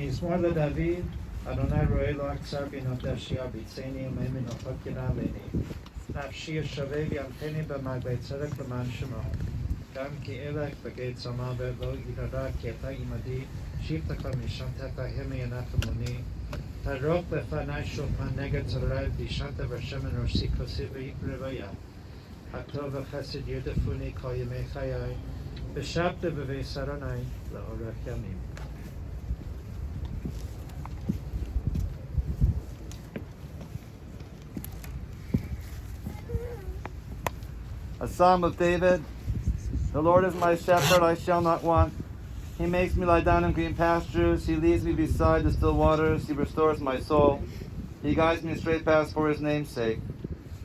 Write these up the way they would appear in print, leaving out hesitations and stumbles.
מזמור לדוד, אדוני רואה לו הקצר בנפשי, הביצני ימי מנוחות ינעלני. נפשי ישווה וימתני במגבי צדק למען שמו. גם כי אלך בגיא צמא ולא ידע כי אתה עמדי, שבטך משענתך המה ינחמוני. תערוך לפני שולחן נגד צורריי, דישנת בשמן ראשי כוסי רוויה. הטוב וחסד ירדפוני כל ימי חיי, ושבתי בבית שרוני לאורך ימים. A Psalm of David. The Lord is my shepherd, I shall not want. He makes me lie down in green pastures. He leads me beside the still waters. He restores my soul. He guides me in straight paths for his name's sake.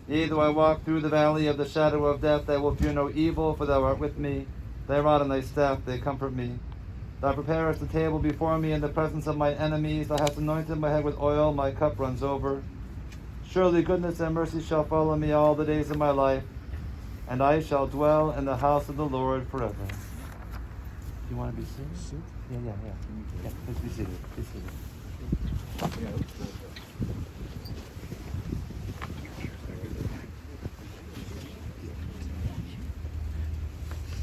Yea, though I walk through the valley of the shadow of death, I will fear no evil, for thou art with me. Thy rod and thy staff, they comfort me. Thou preparest the table before me in the presence of my enemies. Thou hast anointed my head with oil, my cup runs over. Surely goodness and mercy shall follow me all the days of my life, and I shall dwell in the house of the Lord forever. Do you want to be seated? Yeah. Please be seated. Be seated.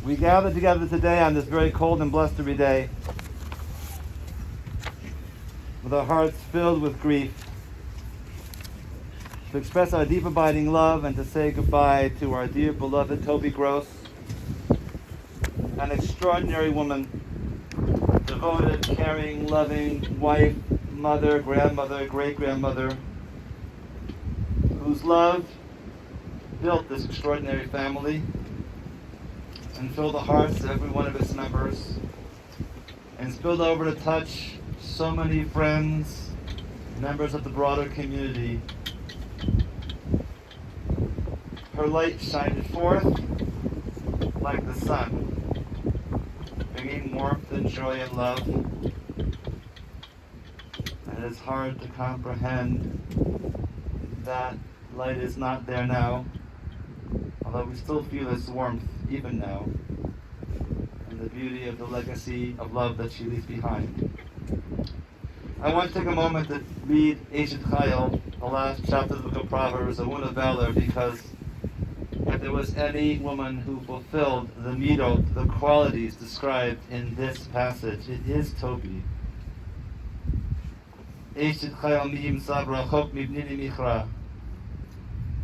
We gather together today on this very cold and blustery day with our hearts filled with grief to express our deep abiding love and to say goodbye to our dear beloved Toby Gross, an extraordinary woman, devoted, caring, loving wife, mother, grandmother, great-grandmother, whose love built this extraordinary family and filled the hearts of every one of its members and spilled over to touch so many friends, members of the broader community. Her light shined forth like the sun, bringing warmth and joy and love. And it's hard to comprehend that light is not there now, although we still feel its warmth even now, and the beauty of the legacy of love that she leaves behind. I want to take a moment to read Eshet Chayil, the last chapter of the book of Proverbs, a woman of valor, because if there was any woman who fulfilled the midot, the qualities described in this passage, it is Toby. Eshet Chayil mihim sabra chok mibnini michra.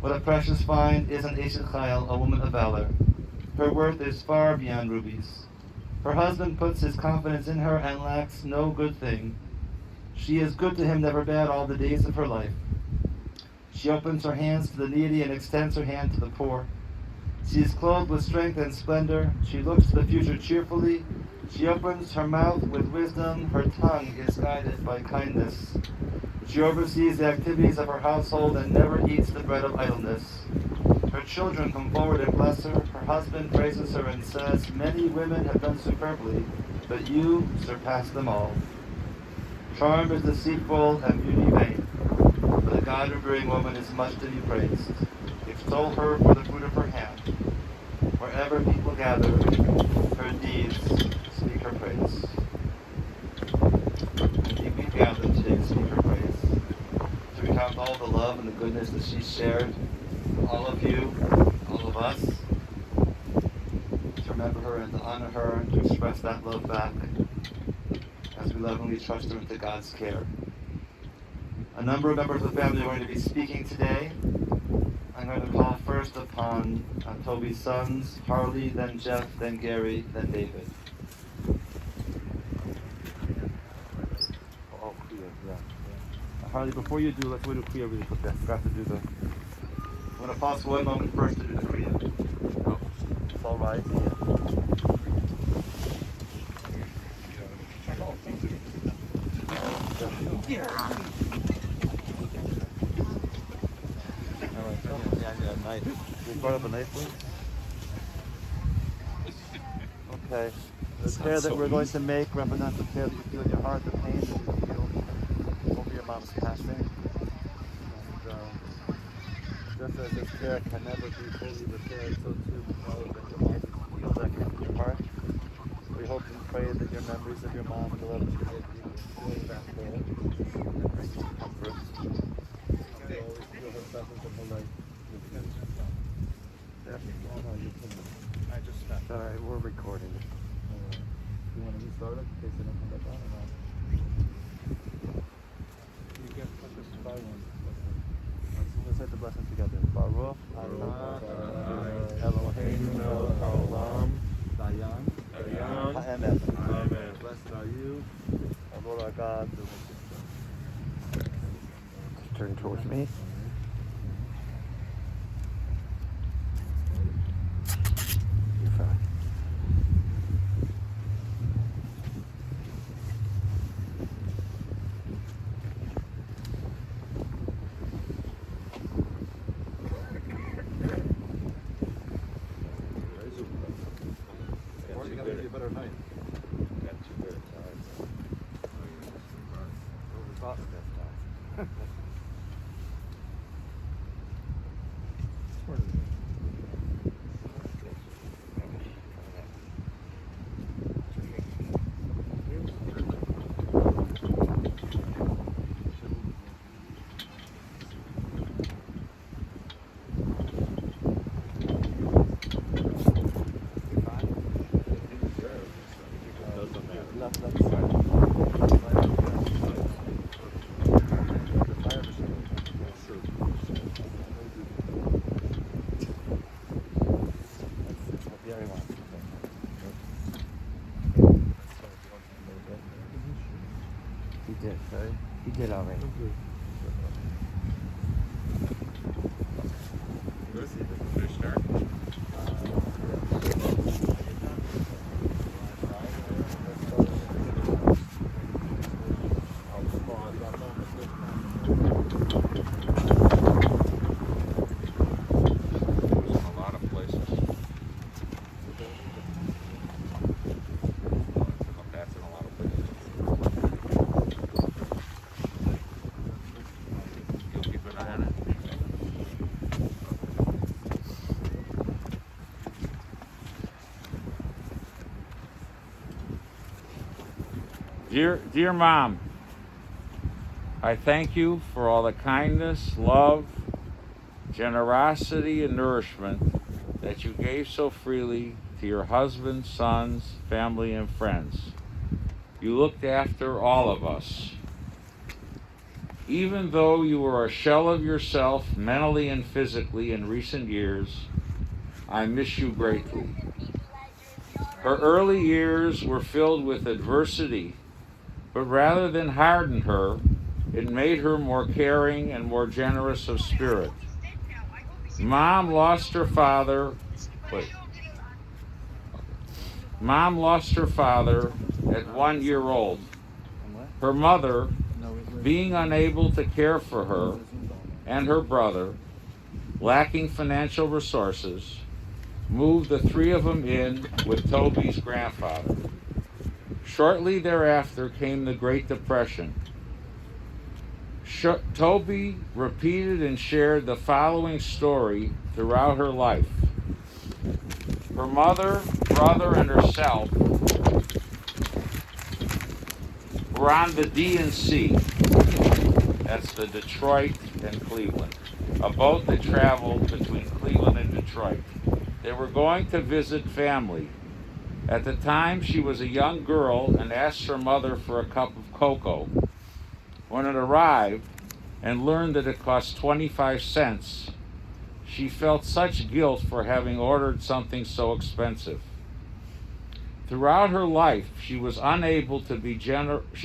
What a precious find is an Eshet Chayil, a woman of valor. Her worth is far beyond rubies. Her husband puts his confidence in her and lacks no good thing. She is good to him, never bad, all the days of her life. She opens her hands to the needy and extends her hand to the poor. She is clothed with strength and splendor. She looks to the future cheerfully. She opens her mouth with wisdom. Her tongue is guided by kindness. She oversees the activities of her household and never eats the bread of idleness. Her children come forward and bless her. Her husband praises her and says, "Many women have done superbly, but you surpass them all." Charm is deceitful and beauty vain, but the God-revering woman is much to be praised. Extol her for the fruit of her hand. Wherever people gather, her deeds speak her praise. Indeed, we've gathered today to speak her praise, to recount all the love and the goodness that she shared with all of you, all of us, to remember her and to honor her and to express that love back as we lovingly trust her into God's care. A number of members of the family are going to be speaking today. I'm going to call first upon Toby's sons, Harley, then Jeff, then Gary, then David. Oh, Kriya, yeah. Harley, before you do, let's wait to Kriya really quickly. I forgot to do the... I'm going to pause one moment first to do the Kriya. Oh, it's all right. Nice. You brought up a knife, please? Okay. The prayer that we're going to make represents the prayer that you feel in your heart, the pain that you feel over your mom's passing. And just as this prayer can never be fully repaired, so too we know that your mom feels that in your heart. We hope and pray that your memories of your mom and the love that she gave you Feeling that hole, that brings you comfort. You always feel her presence in her life. I just stopped. Alright, we're recording it. You want to restart it in case they don't come back on or not? You get put this to by one. Let's hit the blessing together. Baruch Adonai Eloheinu melech haolam Dayan Ha'emet. Amen. Blessed are you, O Lord our God. Turn towards me. You're fine. Or you gotta be a better night. Got you good times. What we thought the best time. Doesn't matter. Left side. He did, right? He did already. Good. Should we start? In a lot of places. That's in a lot of places. You'll keep an eye on it. Dear Mom, I thank you for all the kindness, love, generosity, and nourishment that you gave so freely to your husband, sons, family, and friends. You looked after all of us. Even though you were a shell of yourself mentally and physically in recent years, I miss you greatly. Her early years were filled with adversity, but rather than harden her, it made her more caring and more generous of spirit. Mom lost her father at 1 year old. Her mother, being unable to care for her and her brother, lacking financial resources, moved the three of them in with Toby's grandfather. Shortly thereafter came the Great Depression. Toby repeated and shared the following story throughout her life. Her mother, brother, and herself were on the D&C, that's the Detroit and Cleveland, a boat that traveled between Cleveland and Detroit. They were going to visit family. At the time, she was a young girl and asked her mother for a cup of cocoa. When it arrived and learned that it cost 25 cents, she felt such guilt for having ordered something so expensive. Throughout her life, she was able to be generous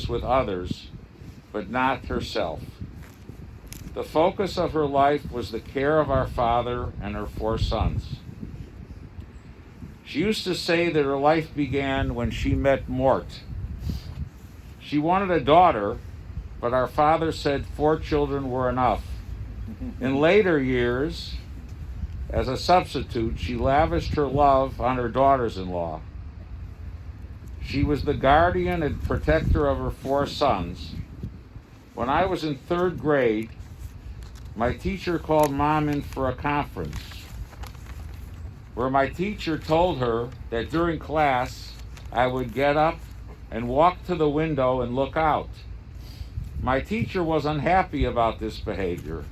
with others, but not herself. The focus of her life was the care of our father and her 4 sons. She used to say that her life began when she met Mort. She wanted a daughter, but our father said 4 children were enough. In later years, as a substitute, she lavished her love on her daughters-in-law. She was the guardian and protector of her 4 sons. When I was in 3rd grade, my teacher called Mom in for a conference, where my teacher told her that during class, I would get up and walk to the window and look out. My teacher was unhappy about this behavior.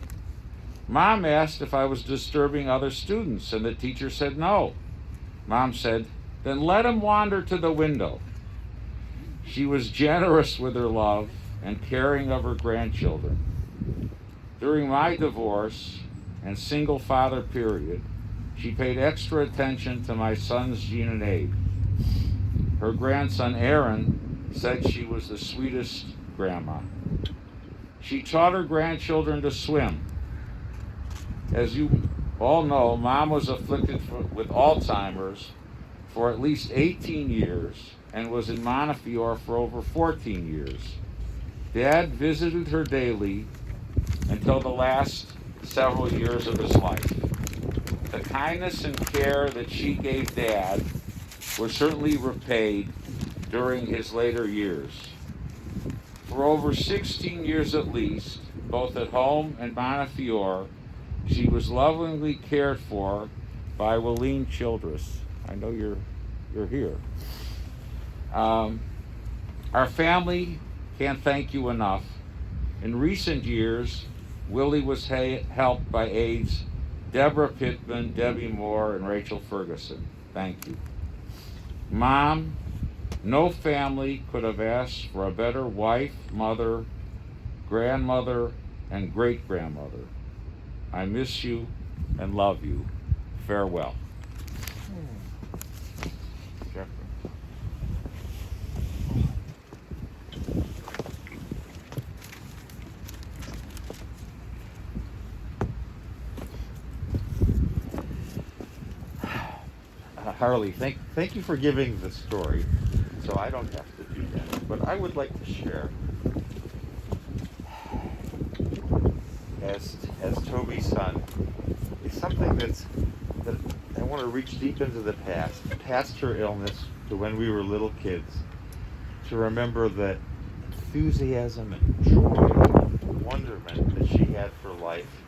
Mom asked if I was disturbing other students, and the teacher said no. Mom said, "Then let him wander to the window." She was generous with her love and caring of her grandchildren. During my divorce and single father period, she paid extra attention to my sons Jean and Abe. Her grandson Aaron said she was the sweetest grandma. She taught her grandchildren to swim. As you all know, Mom was afflicted with Alzheimer's for at least 18 years and was in Montefiore for over 14 years. Dad visited her daily until the last several years of his life. The kindness and care that she gave Dad was certainly repaid during his later years. For over 16 years at least, both at home and Montefiore, she was lovingly cared for by Willeen Childress. I know you're here. Our family can't thank you enough. In recent years, Willie was helped by aides Deborah Pittman, Debbie Moore, and Rachel Ferguson. Thank you. Mom, no family could have asked for a better wife, mother, grandmother, and great-grandmother. I miss you and love you. Farewell. Jeffrey. Harley, thank you for giving the story, so I don't have to do that. But I would like to share, as Toby's son, it's something that I want to reach deep into the past her illness, to when we were little kids, to remember the enthusiasm and joy and wonderment that she had for life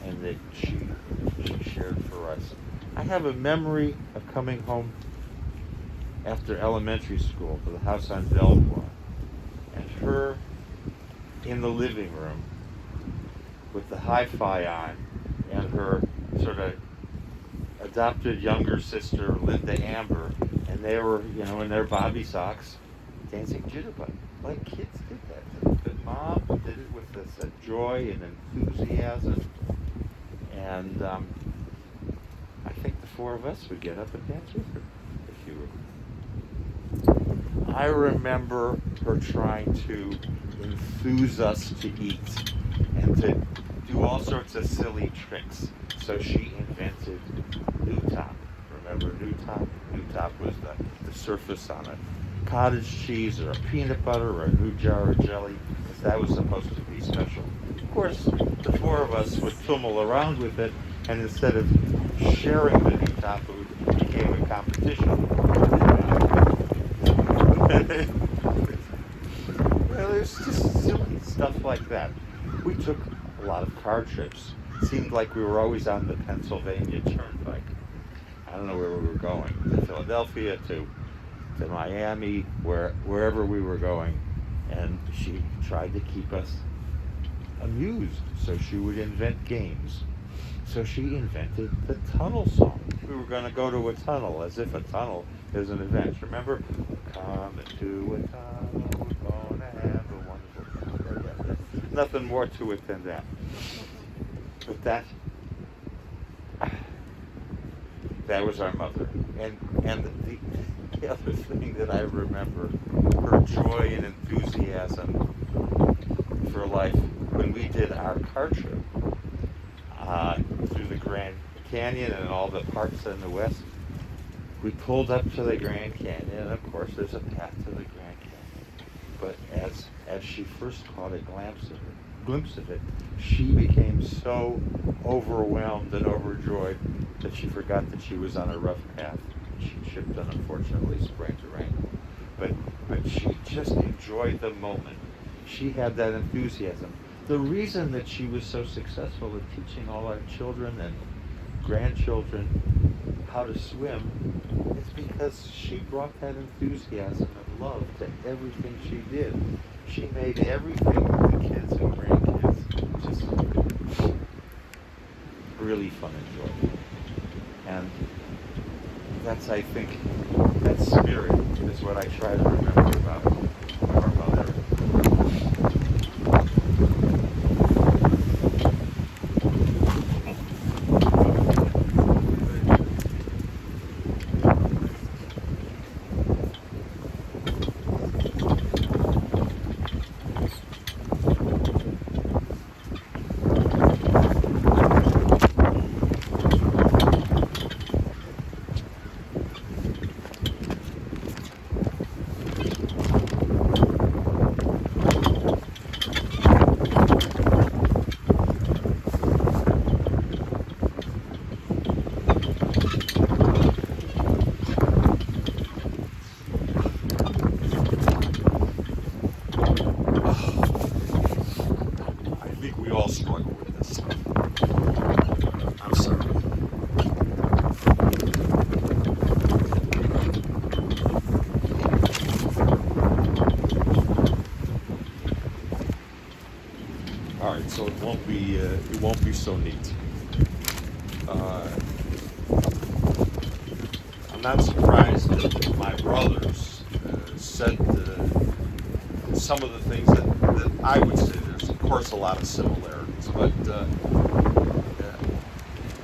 and that she shared for us. I have a memory of coming home after elementary school to the house on Belvoir, and her in the living room with the hi-fi on, and her sort of adopted younger sister, Linda Amber, and they were, in their bobby socks, dancing jitterbug, like kids did that. But Mom did it with this joy and enthusiasm, and I think the four of us would get up and dance with her, if you would. I remember her trying to enthuse us to eat and to do all sorts of silly tricks. So she invented New Top. Remember New Top? New Top was the surface on a cottage cheese or a peanut butter or a new jar of jelly, because that was supposed to be special. Of course, the four of us would tumble around with it, and instead of sharing the New Top food, it became a competition. Well, there's just silly stuff like that. We took a lot of car trips. It seemed like we were always on the Pennsylvania Turnpike. I don't know where we were going, to Philadelphia, to Miami, wherever we were going. And she tried to keep us amused, so she would invent games. So she invented the tunnel song. We were going to go to a tunnel, as if a tunnel is an event. Remember? Coming to a tunnel, we're going to have a wonderful time. Nothing more to it than that. But that was our mother. And the other thing that I remember, her joy and enthusiasm for life, when we did our car trip through the Grand Canyon and all the parks in the west, we pulled up to the Grand Canyon, and of course there's a path to the Grand Canyon. But as she first caught a glimpse of it, she became so overwhelmed and overjoyed that she forgot that she was on a rough path. She tripped and unfortunately sprained her ankle. But she just enjoyed the moment. She had that enthusiasm. The reason that she was so successful at teaching all our children and grandchildren how to swim, it's because she brought that enthusiasm and love to everything she did. She made everything with the kids and grandkids just really fun and joyful. And that's, I think, that spirit is what I try to remember about our mother. I think we all struggle with this stuff. I'm sorry. All right, so it won't be so neat. I'm not surprised that my brothers said some of the things that I would say. There's of course a lot of similarities, but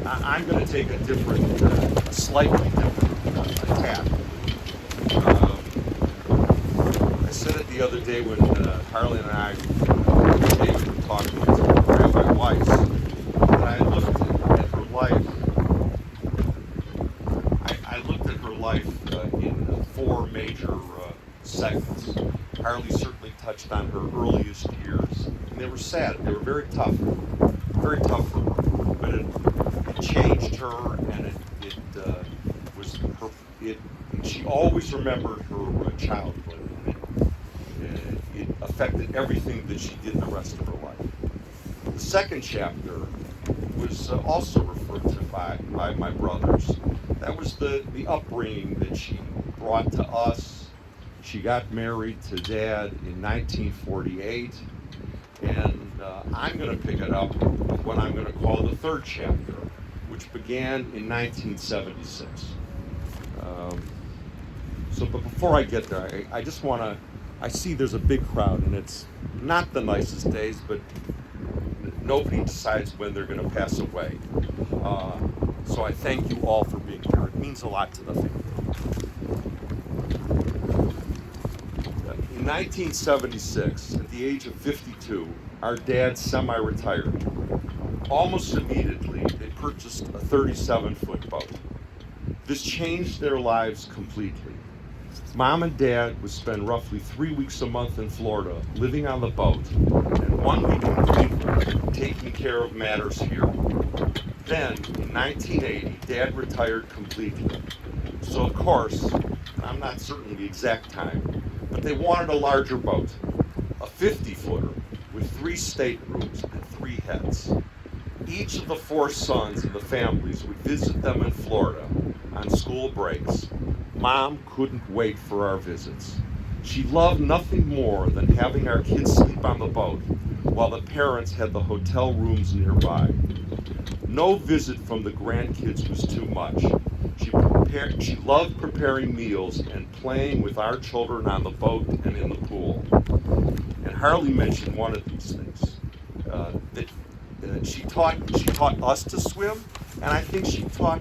I'm going to take a slightly different attack. I said it the other day when Harley and I David were talking to Rabbi Weiss, that I looked at her life. I looked at her life in four major segments. Harley certainly touched on her earliest years, and they were sad. They were very tough for her. But it changed her, and it was her. She always remembered her childhood, and it affected everything that she did the rest of her life. The second chapter was also referred to by my brothers. That was the upbringing that she brought to us. She got married to Dad in 1948, and I'm going to pick it up with what I'm going to call the third chapter, which began in 1976. But before I get there, I just want to, I see there's a big crowd, and it's not the nicest days, but nobody decides when they're going to pass away. So I thank you all for being here. It means a lot to the family. In 1976, at the age of 52, our dad semi-retired. Almost immediately, they purchased a 37-foot boat. This changed their lives completely. Mom and Dad would spend roughly 3 weeks a month in Florida, living on the boat, and 1 week in Cleveland, taking care of matters here. Then, in 1980, Dad retired completely. So, of course, I'm not certain the exact time, but they wanted a larger boat, a 50-footer with 3 staterooms and 3 heads. Each of the 4 sons of the families would visit them in Florida on school breaks. Mom couldn't wait for our visits. She loved nothing more than having our kids sleep on the boat while the parents had the hotel rooms nearby. No visit from the grandkids was too much. She loved preparing meals and playing with our children on the boat and in the pool. And Harley mentioned one of these things. She taught us to swim, and I think she taught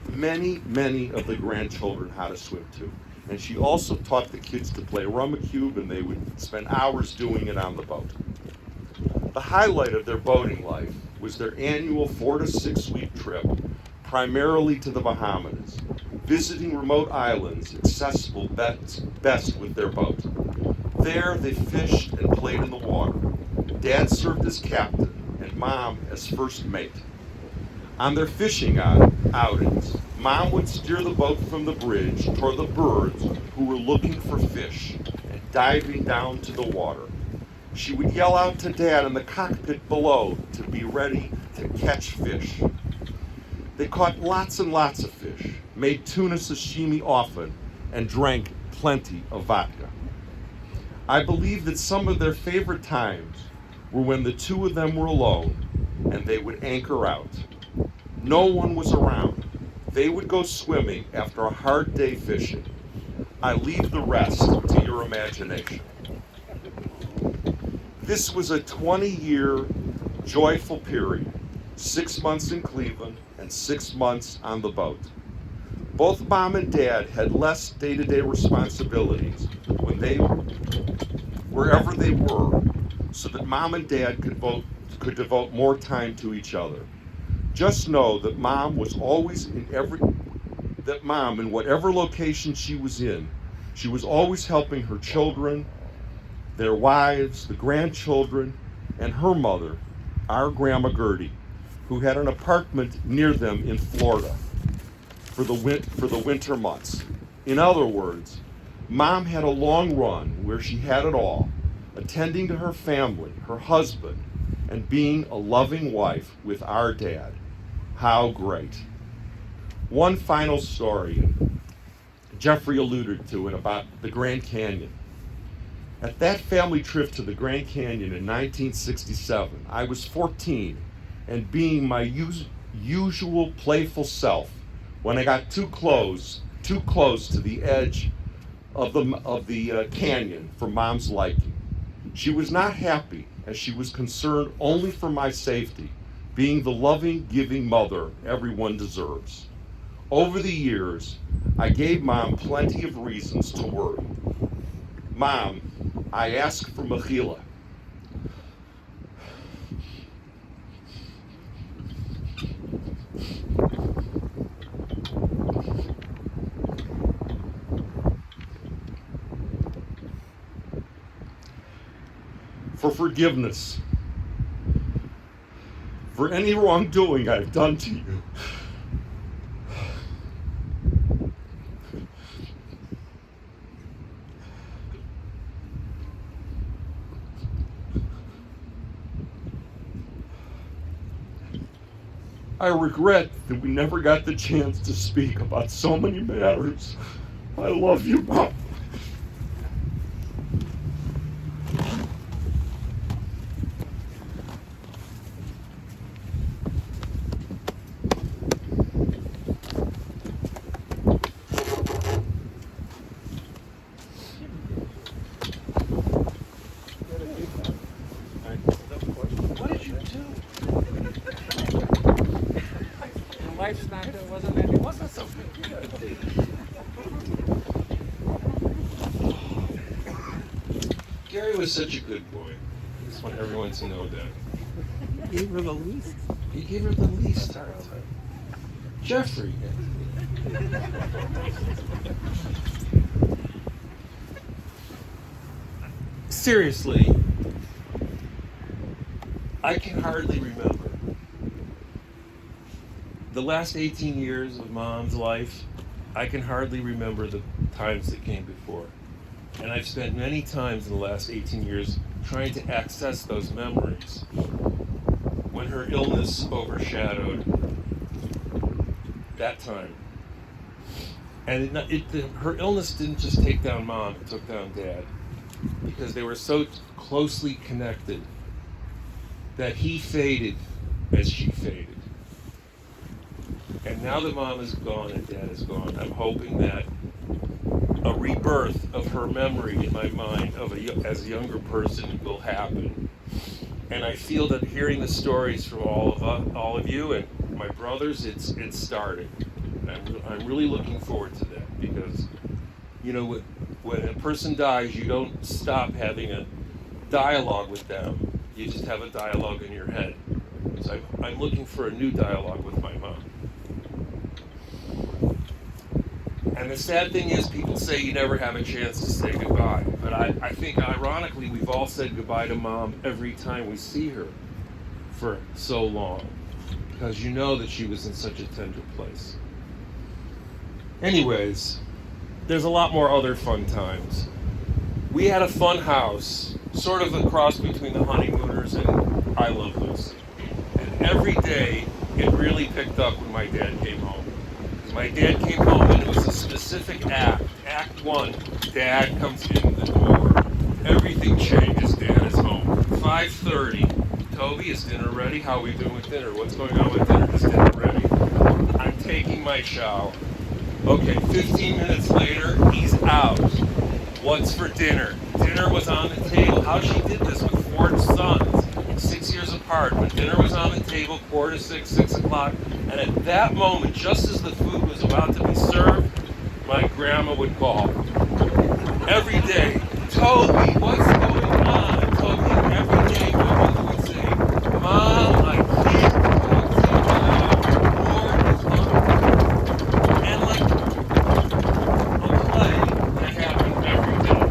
many of the grandchildren how to swim too. And she also taught the kids to play rummikub, and they would spend hours doing it on the boat. The highlight of their boating life was their annual 4 to 6 week trip, primarily to the Bahamas, visiting remote islands accessible best with their boat. There they fished and played in the water. Dad served as captain and Mom as first mate. On their fishing outings, Mom would steer the boat from the bridge toward the birds who were looking for fish and diving down to the water. She would yell out to Dad in the cockpit below to be ready to catch fish. They caught lots and lots of fish, made tuna sashimi often, and drank plenty of vodka. I believe that some of their favorite times were when the two of them were alone and they would anchor out. No one was around. They would go swimming after a hard day fishing. I leave the rest to your imagination. This was a 20-year joyful period, 6 months in Cleveland and 6 months on the boat. Both Mom and Dad had less day-to-day responsibilities wherever they were, so that Mom and Dad could devote more time to each other. Just know that Mom, in whatever location she was always helping her children, their wives, the grandchildren, and her mother, our Grandma Gertie, who had an apartment near them in Florida for the winter months. In other words, Mom had a long run where she had it all, attending to her family, her husband, and being a loving wife with our dad. How great. One final story, Jeffrey alluded to it, about the Grand Canyon. At that family trip to the Grand Canyon in 1967, I was 14, and being my usual playful self, when I got too close to the edge of the canyon for Mom's liking. She was not happy, as she was concerned only for my safety, being the loving, giving mother everyone deserves. Over the years, I gave Mom plenty of reasons to worry. Mom, I asked for mechila. For forgiveness for any wrongdoing I've done to you. I regret that we never got the chance to speak about so many matters. I love you, Mom. What did you do? Life's not, it wasn't so good. Gary was such a good boy. I just want everyone to know that. He gave her the least. He gave her the least hard time. Jeffrey. Seriously, I can hardly remember. The last 18 years of Mom's life, I can hardly remember the times that came before. And I've spent many times in the last 18 years trying to access those memories when her illness overshadowed that time. And her illness didn't just take down Mom, it took down Dad, because they were so closely connected that he faded as she faded. And now that Mom is gone and Dad is gone, I'm hoping that a rebirth of her memory in my mind as a younger person will happen. And I feel that hearing the stories from all of you and my brothers, it's started. And I'm really looking forward to that, because, you know, when a person dies, you don't stop having a dialogue with them. You just have a dialogue in your head. So I'm looking for a new dialogue with my mom. And the sad thing is, people say you never have a chance to say goodbye. But I think, ironically, we've all said goodbye to Mom every time we see her for so long, because you know that she was in such a tender place. Anyways, there's a lot more other fun times. We had a fun house, sort of a cross between the Honeymooners and I Love Lucy. And every day it really picked up when my dad came home. My dad came home and it was a specific act. Act 1, Dad comes in the door. Everything changes, Dad is home. 5:30, Toby, is dinner ready? How are we doing with dinner? What's going on with dinner? Is dinner ready? I'm taking my shower. Okay, 15 minutes later, he's out. What's for dinner? Dinner was on the table. How she did this with 4 sons, 6 years apart, but dinner was on the table, 5:45, 6 o'clock, and at that moment, just as the food was about to be served, my grandma would call. Every day, Toby, what's going on? Toby, every day my mother would say, Mom, I can't talk to you now. Lord is love. And like a play that happened every day.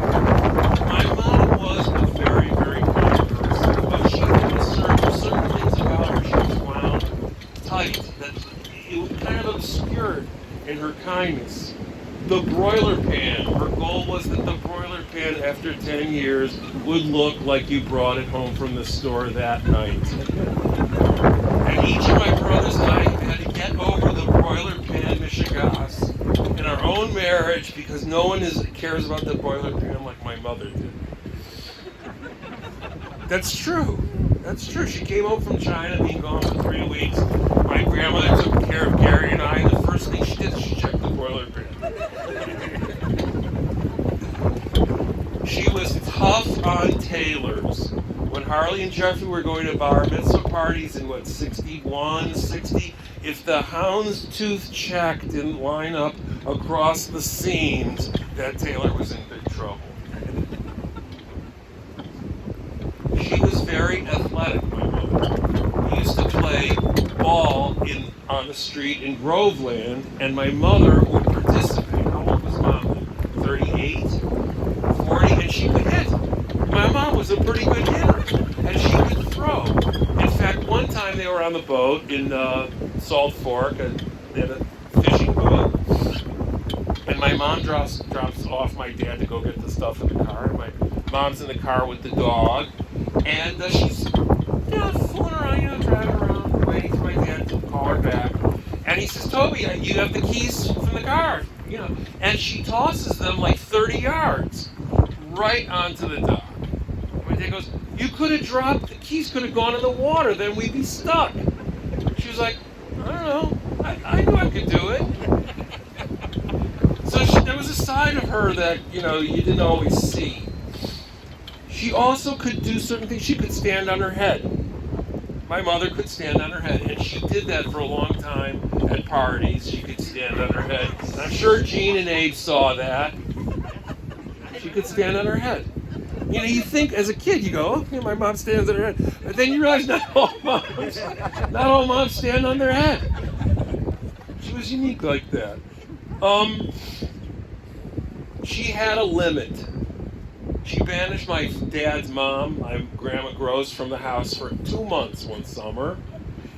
My mom was a very, very kind person, but she would certain things about her. She was wound tight, that it was kind of obscured in her kindness. The broiler pan, her goal was that the broiler pan after 10 years would look like you brought it home from the store that night. And each of my brothers and I had to get over the broiler pan mishigas in our own marriage because no one cares about the broiler pan like my mother did. That's true. That's true. She came home from China, being gone for 3 weeks. My grandmother took care of Gary and I, and the first thing she did is she checked the broiler pan. She was tough on tailors. When Harley and Jeffrey were going to bar mitzvah parties in 61, 60, if the houndstooth check didn't line up across the seams, that tailor was in big trouble. She was very athletic, my mother. We used to play ball on the street in Groveland, and my mother would participate. How old was Mom then? 38, 40, and she could hit. My mom was a pretty good hitter, and she could throw. In fact, one time they were on the boat in Salt Fork, and they had a fishing boat, and my mom drops off my dad to go get the stuff in the car, and my mom's in the car with the dog, and she's fooling around, driving around, waiting for my dad to call her back. And he says, Toby, you have the keys from the car, And she tosses them like 30 yards right onto the dock. My dad goes, you could have dropped, the keys could have gone in the water, then we'd be stuck. She was like, I don't know, I knew I could do it. So there was a side of her that, you didn't always see. She also could do certain things. She could stand on her head. My mother could stand on her head, and she did that for a long time at parties. She could stand on her head. And I'm sure Gene and Abe saw that. She could stand on her head. You think as a kid, you go, okay, my mom stands on her head. But then you realize not all moms stand on their head. She was unique like that. She had a limit. She banished my dad's mom, my Grandma Gross, from the house for 2 months one summer.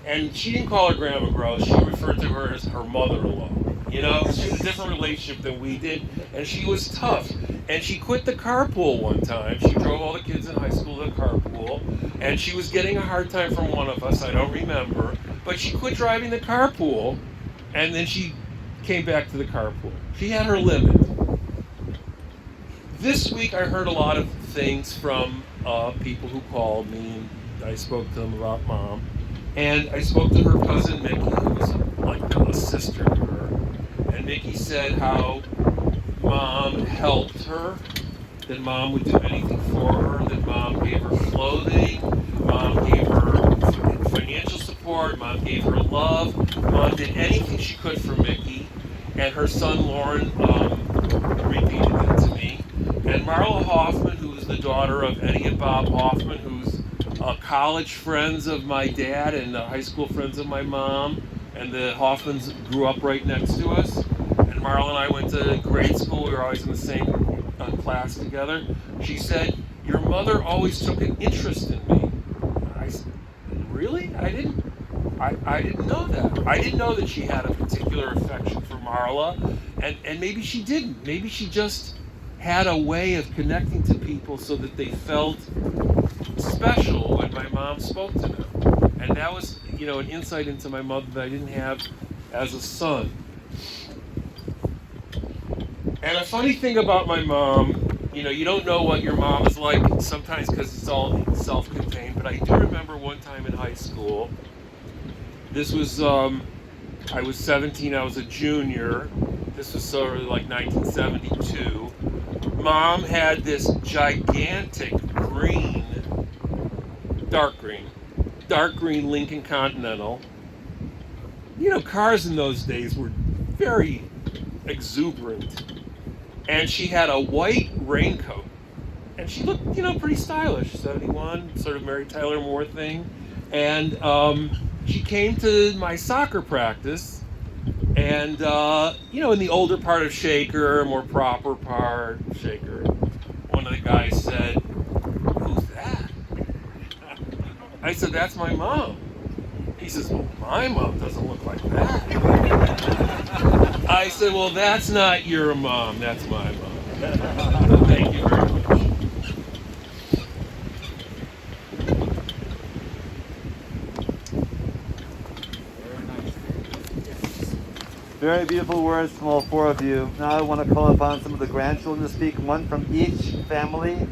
And she didn't call her Grandma Gross. She referred to her as her mother-in-law. She had a different relationship than we did. And she was tough. And she quit the carpool one time. She drove all the kids in high school to the carpool. And she was getting a hard time from one of us. I don't remember. But she quit driving the carpool. And then she came back to the carpool. She had her limit. This week I heard a lot of things from people who called me, and I spoke to them about Mom. And I spoke to her cousin Mickey, who was like a sister to her. And Mickey said how Mom helped her, that Mom would do anything for her, that Mom gave her clothing, Mom gave her financial support, Mom gave her love, Mom did anything she could for Mickey. And her son Lauren repeated that to me. And Marla Hoffman, who is the daughter of Eddie and Bob Hoffman, who's college friends of my dad and high school friends of my mom, and the Hoffmans grew up right next to us. And Marla and I went to grade school. We were always in the same class together. She said, your mother always took an interest in me. I said, really? I didn't know that. I didn't know that she had a particular affection for Marla. And maybe she didn't. Maybe she just had a way of connecting to people so that they felt special when my mom spoke to them. And that was, an insight into my mother that I didn't have as a son. And a funny thing about my mom, you don't know what your mom is like sometimes because it's all self-contained, but I do remember one time in high school, this was, I was 17, I was a junior, this was sort of like 1972. Mom had this gigantic dark green Lincoln Continental. Cars in those days were very exuberant. And she had a white raincoat. And she looked, pretty stylish. 71, sort of Mary Tyler Moore thing. And she came to my soccer practice. And, in the older part of Shaker, more proper part of Shaker, one of the guys said, "Who's that?" I said, "That's my mom." He says, "Well, my mom doesn't look like that." I said, "Well, that's not your mom, that's my mom." Thank you very much. Very beautiful words from all four of you. Now I want to call upon some of the grandchildren to speak, one from each family.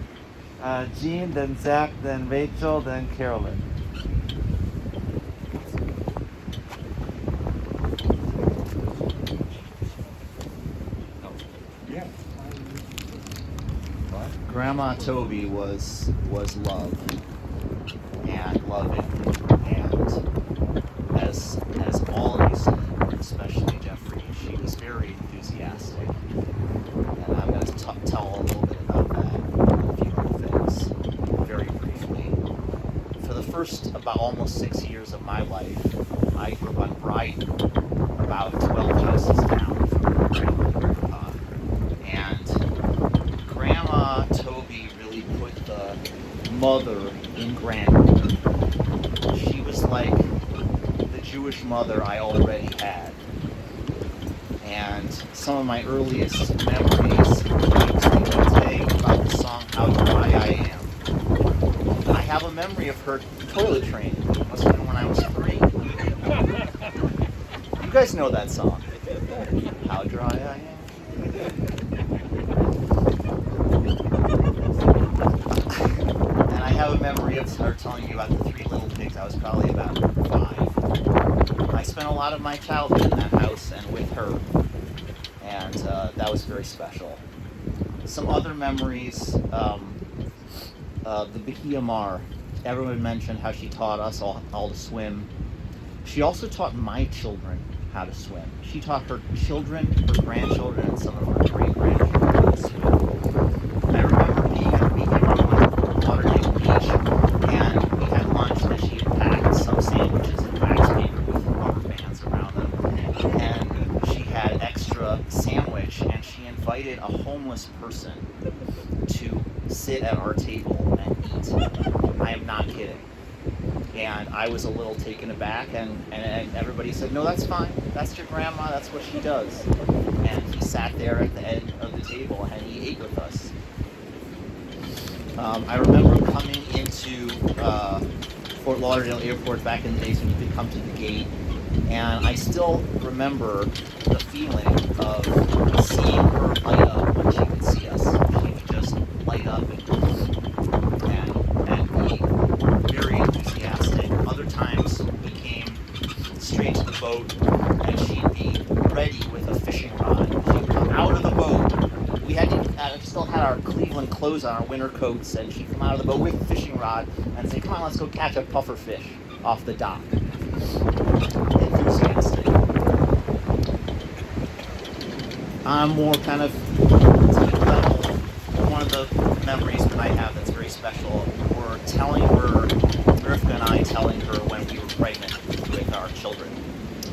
Jean, then Zach, then Rachel, then Carolyn. Grandma Toby was love and loving, and as all of you said, especially Jeffrey, she was very enthusiastic. And I'm going to tell a little bit about that, a few other things, very briefly. For the first about almost 6 years of my life, I grew up on Brighton, about 12 houses down from Grandma and Grandpa. And Grandma Toby really put the mother in grandmother. She was like the Jewish mother I already had. And some of my earliest memories today about the song How Dry I Am. I have a memory of her toilet training. It must have been when I was 3. You guys know that song. How dry I am. And I have a memory of her telling me about the 3 little pigs. I was probably about 5. I spent a lot of my childhood in that house and with her. And that was very special. Some other memories, the Bahia Mar. Everyone mentioned how she taught us all to swim. She also taught my children how to swim. She taught her children, her grandchildren, and some of her great-grandchildren how to swim. I remember being at Bahia Mar on Lauderdale Beach, and we had lunch, and she had packed some sandwiches in wax paper with rubber bands around them. And she had extra sandwich, and she invited a homeless person to sit at our table and eat. I am not kidding. And I was a little taken aback, and everybody said, "No, that's fine. That's your grandma. That's what she does." And he sat there at the end of the table, and he ate with us. I remember coming into Fort Lauderdale Airport back in the days when you could come to the gate, and I still remember the feeling of seeing her light up when she could see us. She would just light up and be very enthusiastic. Other times we came straight to the boat, and she'd be ready with a fishing rod. She'd come out of the boat. We still had our Cleveland clothes on, our winter coats, and she'd come out of the boat with a fishing rod and say, "Come on, let's go catch a puffer fish off the dock." Enthusiastic. I'm more kind of deep level. One of the memories that I have that's very special were Rivka and I telling her when we were pregnant with our children.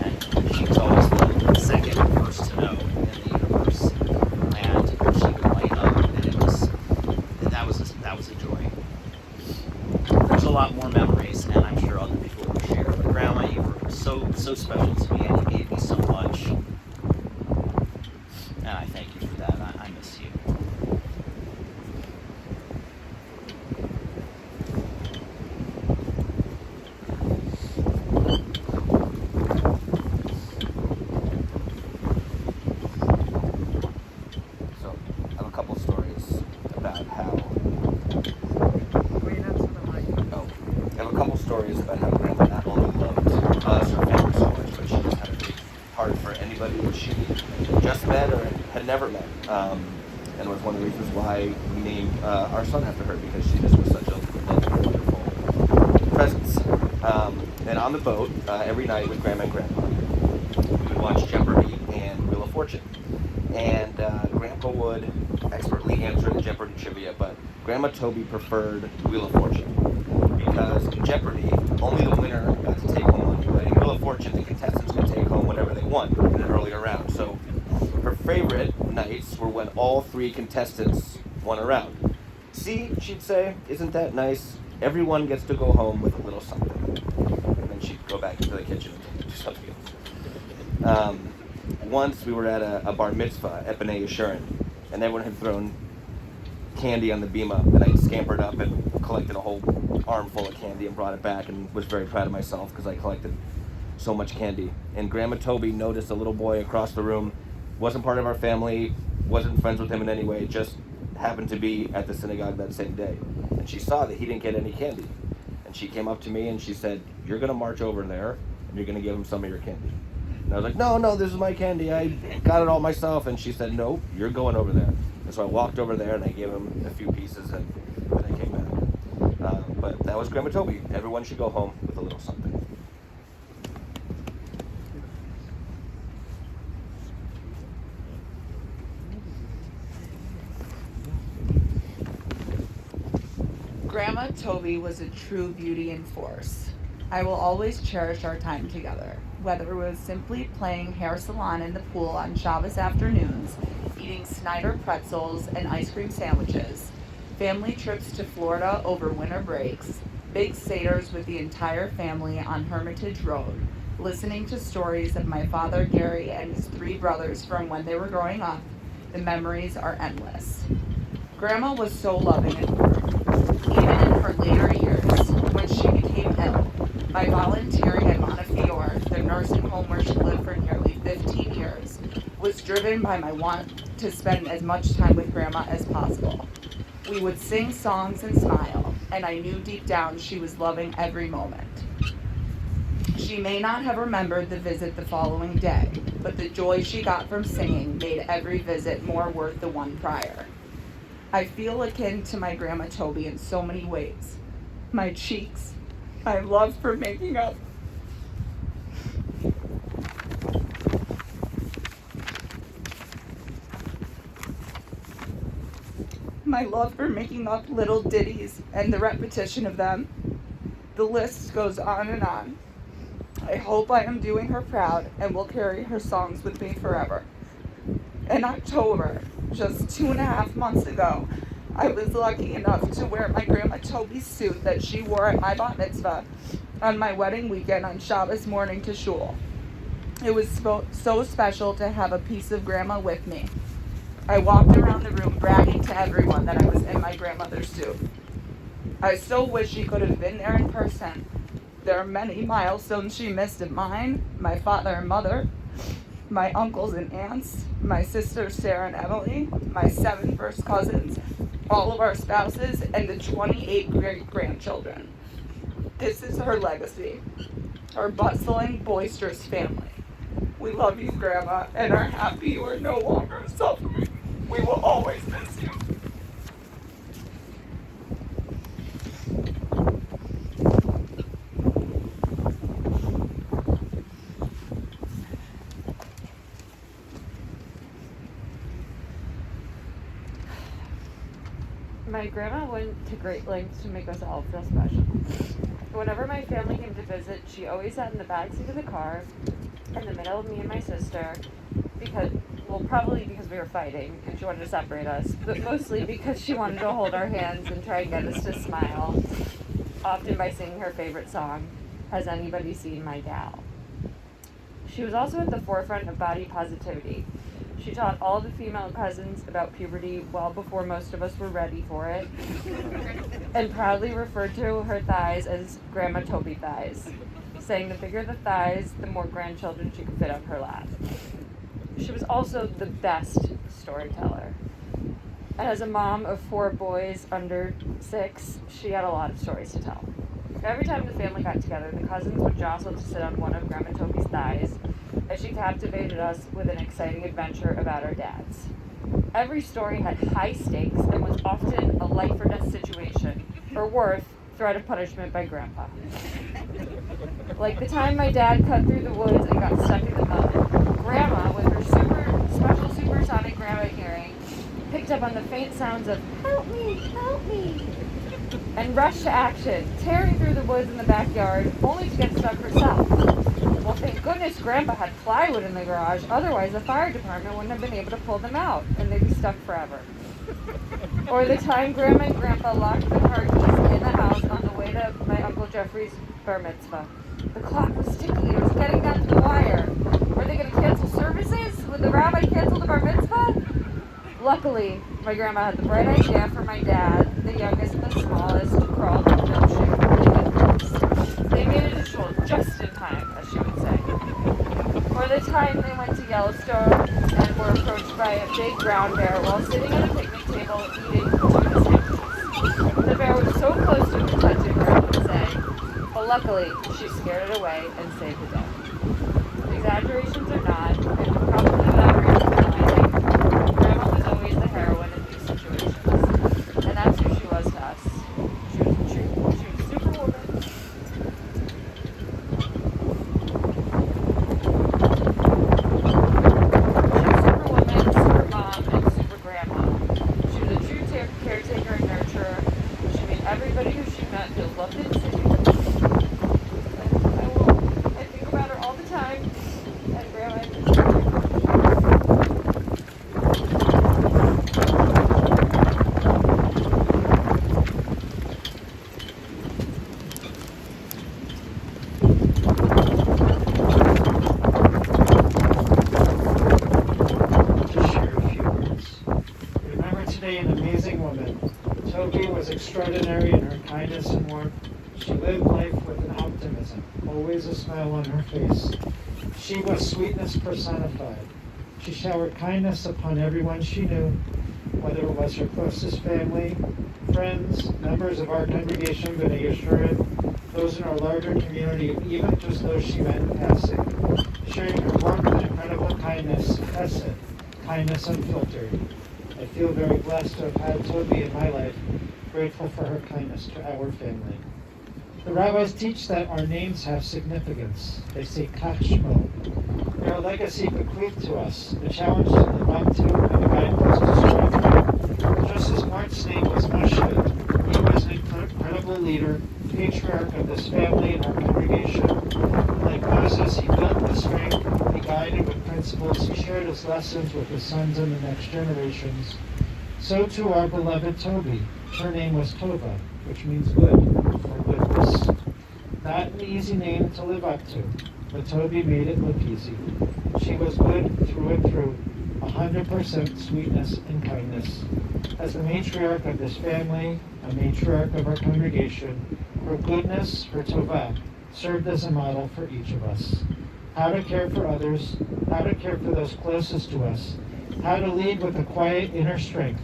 And she was always the second or first to know in the universe. And she would light up, and that was a joy. There's a lot more memories, and I'm sure other people will share. But Grandma, you were so special to me, and you gave me so much. And I thank you for that. I miss you. just met or had never met. And was one of the reasons why we named our son after her, because she just was such a lovely, wonderful presence. And on the boat, every night with Grandma and Grandpa, we would watch Jeopardy and Wheel of Fortune. And Grandpa would expertly answer the Jeopardy trivia, but Grandma Toby preferred Wheel of Fortune, because in Jeopardy, only the winner got to take home money, but in Wheel of Fortune, the contestants could take home whatever they won in an earlier round. So her favorite nights were when all three contestants won a round. See, she'd say, isn't that nice? Everyone gets to go home with a little something. And then she'd go back into the kitchen and do something else. Once we were at a bar mitzvah at B'nai Yeshurun, and everyone had thrown candy on the bima, and I scampered up and collected a whole armful of candy and brought it back, and was very proud of myself because I collected so much candy. And Grandma Toby noticed a little boy across the room, wasn't part of our family, wasn't friends with him in any way, just happened to be at the synagogue that same day. And she saw that he didn't get any candy. And she came up to me and she said, "You're going to march over there and you're going to give him some of your candy." And I was like, no, this is my candy. I got it all myself. And she said, "No, you're going over there." And so I walked over there and I gave him a few pieces, and then I came back. But that was Grandma Toby. Everyone should go home with a little something. Grandma Toby was a true beauty and force. I will always cherish our time together, whether it was simply playing hair salon in the pool on Shabbos afternoons, eating Snyder pretzels and ice cream sandwiches, family trips to Florida over winter breaks, big seders with the entire family on Hermitage Road, listening to stories of my father Gary and his three brothers from when they were growing up. The memories are endless. Grandma was so loving and warm. Even in her later years, when she became ill, my volunteering at Montefiore, the nursing home where she lived for nearly 15 years, was driven by my want to spend as much time with Grandma as possible. We would sing songs and smile, and I knew deep down she was loving every moment. She may not have remembered the visit the following day, but the joy she got from singing made every visit more worth the one prior. I feel akin to my Grandma Toby in so many ways. My cheeks, my love for making up. My love for making up little ditties and the repetition of them. The list goes on and on. I hope I am doing her proud and will carry her songs with me forever. In October, just 2.5 months ago, I was lucky enough to wear my Grandma Toby's suit that she wore at my bat mitzvah on my wedding weekend on Shabbos morning to shul. It was so special to have a piece of Grandma with me. I walked around the room bragging to everyone that I was in my grandmother's suit. I so wish she could have been there in person. There are many milestones she missed of mine, my father and mother, my uncles and aunts, my sisters Sarah and Emily, my 7 first cousins, all of our spouses, and the 28 great-grandchildren. This is her legacy, our bustling, boisterous family. We love you, Grandma, and are happy you are no longer suffering. We will always miss you. My grandma went to great lengths to make us all feel special. Whenever my family came to visit, she always sat in the back seat of the car, in the middle of me and my sister, probably because we were fighting and she wanted to separate us, but mostly because she wanted to hold our hands and try and get us to smile, often by singing her favorite song, "Has Anybody Seen My Gal?" She was also at the forefront of body positivity. She taught all the female cousins about puberty well before most of us were ready for it, and proudly referred to her thighs as Grandma Toby thighs, saying the bigger the thighs, the more grandchildren she could fit on her lap. She was also the best storyteller. And as a mom of 4 boys under 6, she had a lot of stories to tell. Every time the family got together, the cousins would jostle to sit on one of Grandma Toby's thighs, as she captivated us with an exciting adventure about our dads. Every story had high stakes and was often a life or death situation, or worse, threat of punishment by Grandpa. Like the time my dad cut through the woods and got stuck in the mud, Grandma, with her special supersonic grandma hearing, picked up on the faint sounds of "help me," and rushed to action, tearing through the woods in the backyard, only to get stuck herself. Well, thank goodness Grandpa had plywood in the garage, otherwise the fire department wouldn't have been able to pull them out, and they'd be stuck forever. Or the time Grandma and Grandpa locked the car keys in the house on the way to my Uncle Jeffrey's bar mitzvah. The clock was ticking, it was getting down to the wire. Were they going to cancel services? Would the rabbi cancel the bar mitzvah? Luckily, my grandma had the bright idea for my dad, the youngest and the smallest, to crawl to the milkshake. They made it to shul just in time, as she would say. Or the time they went to Yellowstone and were approached by a big brown bear while sitting at a picnic table eating tuna sandwiches. The bear was so close to her touching her, I would say, but luckily she scared it away and saved the day. Exaggerations or not, and probably without her even realizing, Grandma was always the heroine in these situations. And that's who she was to us. She was superwoman. Superwoman, super mom, and super grandma. She was a true caretaker and nurturer. She made everybody who she met feel loved and safe. I think about her all the time. And Grandma, to share a few words. Remember today an amazing woman. Toby was extraordinary in her kindness and warmth. She lived life with an optimism, always a smile on her face. She was sweetness personified. She showered kindness upon everyone she knew, whether it was her closest family, friends, members of our congregation, B'nai Yeshurun, those in our larger community, even just those she met in passing. Sharing her warmth and incredible kindness, chesed, kindness unfiltered. I feel very blessed to have had Toby in my life, grateful for her kindness to our family. The rabbis teach that our names have significance. They say Kach Shmo. They're a legacy bequeathed to us, the challenge to live up to, and the guidepost to strive for. Just as Mark's name was Moshe, he was an incredible leader, patriarch of this family and our congregation. Like Moses, he built with strength, he guided with principles, he shared his lessons with his sons and the next generations. So too our beloved Toby. Her name was Tova, which means good, or goodness. Not an easy name to live up to, but Toby made it look easy. She was good through and through, 100% sweetness and kindness. As the matriarch of this family, a matriarch of our congregation, her goodness, her Tova, served as a model for each of us. How to care for others, how to care for those closest to us, how to lead with a quiet inner strength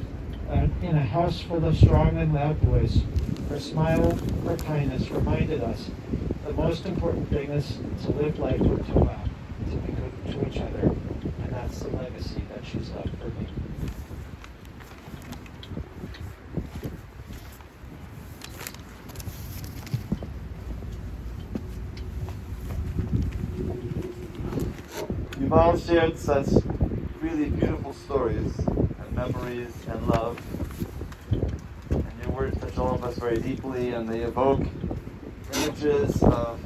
in a house full of strong and loud boys. Her smile, her kindness reminded us the most important thing is to live life with Tova, to be good to each other, and that's the legacy that she's left for me. You've all shared such really beautiful stories and memories and love. And your words touch all of us very deeply, and they evoke images of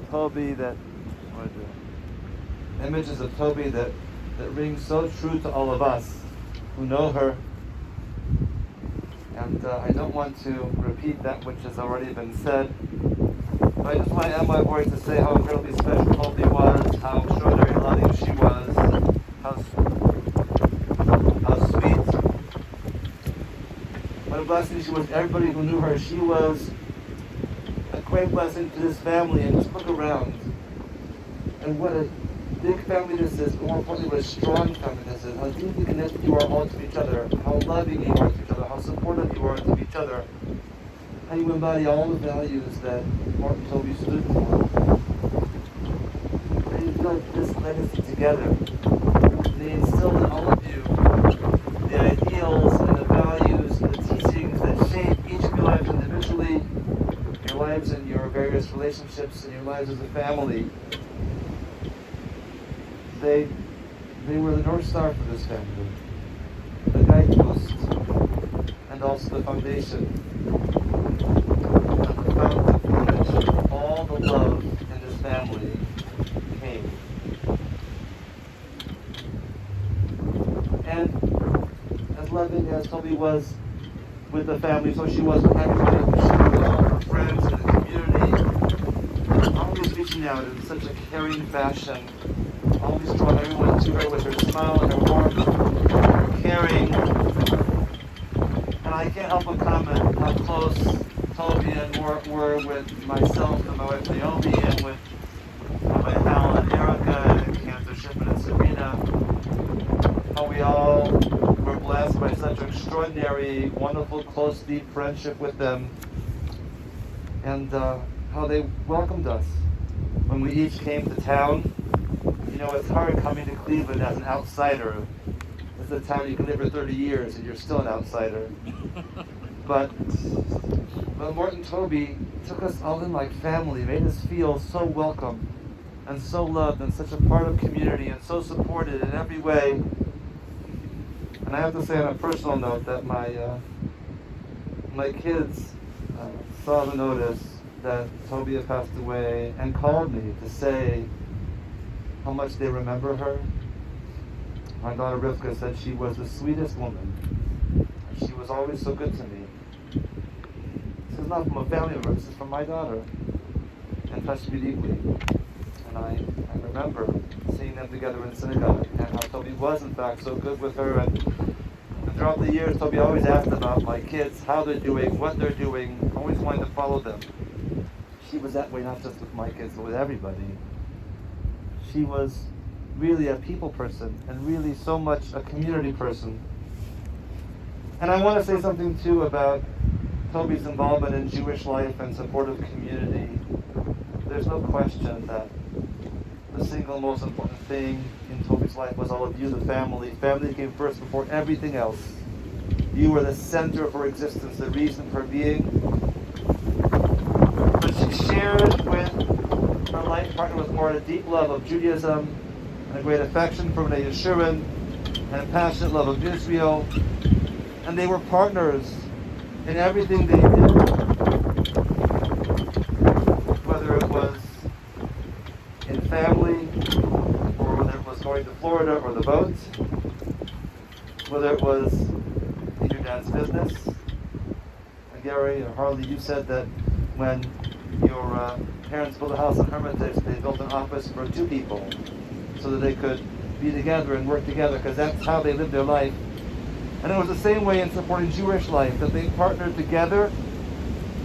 Toby that ring so true to all of us who know her. And I don't want to repeat that which has already been said, but I just want to add my voice to say how incredibly special Toby was, how extraordinary and loving she was, how sweet. What a blessing she was to everybody who knew her. She was a great blessing to this family, and just look around. And what a big family this is, but more importantly, what a strong family this is. How deeply connected you are all to each other, how loving you are to each other, how supportive you are to each other. How you embody all the values that Martin Toby stood for. built this legacy together. They instilled in all of you the ideals and the values and the teachings that shape each of your lives individually, your lives and your various relationships, and your lives as a family. They were the North Star for this family, the guidepost, and also the foundation, and the fountain from which all the love in this family came. And as loving as Toby was with the family, so she was with everybody. She was with all her friends in the community, always reaching out in such a caring fashion, always drawing everyone to her with her smile and her warmth, her caring. And I can't help but comment how close Toby and Mort were with myself and my wife Naomi, and with my Hal and Erica and Cantor Shipman and Sabrina. How we all were blessed by such extraordinary, wonderful, close, deep friendship with them, and how they welcomed us when we each came to town. You know, it's hard coming to Cleveland as an outsider. It's a town you can live for 30 years and you're still an outsider. But Mort and Toby took us all in like family, made us feel so welcome and so loved and such a part of community and so supported in every way. And I have to say on a personal note that my kids saw the notice that Toby had passed away and called me to say how much they remember her. My daughter Rivka said she was the sweetest woman. She was always so good to me. This is not from a family member, this is from my daughter. And touched me deeply. And I remember seeing them together in synagogue, and how Toby was in fact so good with her. And throughout the years, Toby always asked about my kids, how they're doing, what they're doing, always wanting to follow them. She was that way not just with my kids, but with everybody. She was really a people person, and really so much a community person. And I want to say something too about Toby's involvement in Jewish life and supportive community. There's no question that the single most important thing in Toby's life was all of you, the family. Family came first before everything else. You were the center of her existence, the reason for being. But she shared with her life partner with more a deep love of Judaism, and a great affection for Bnei Yeshurun, and a passionate love of Israel. And they were partners in everything they did. Whether it was in family, or whether it was going to Florida or the boat, whether it was in your dad's business. And Gary or Harley, you said that when your parents built a house in Hermitage, they built an office for two people so that they could be together and work together, because that's how they lived their life. And it was the same way in supporting Jewish life, that they partnered together,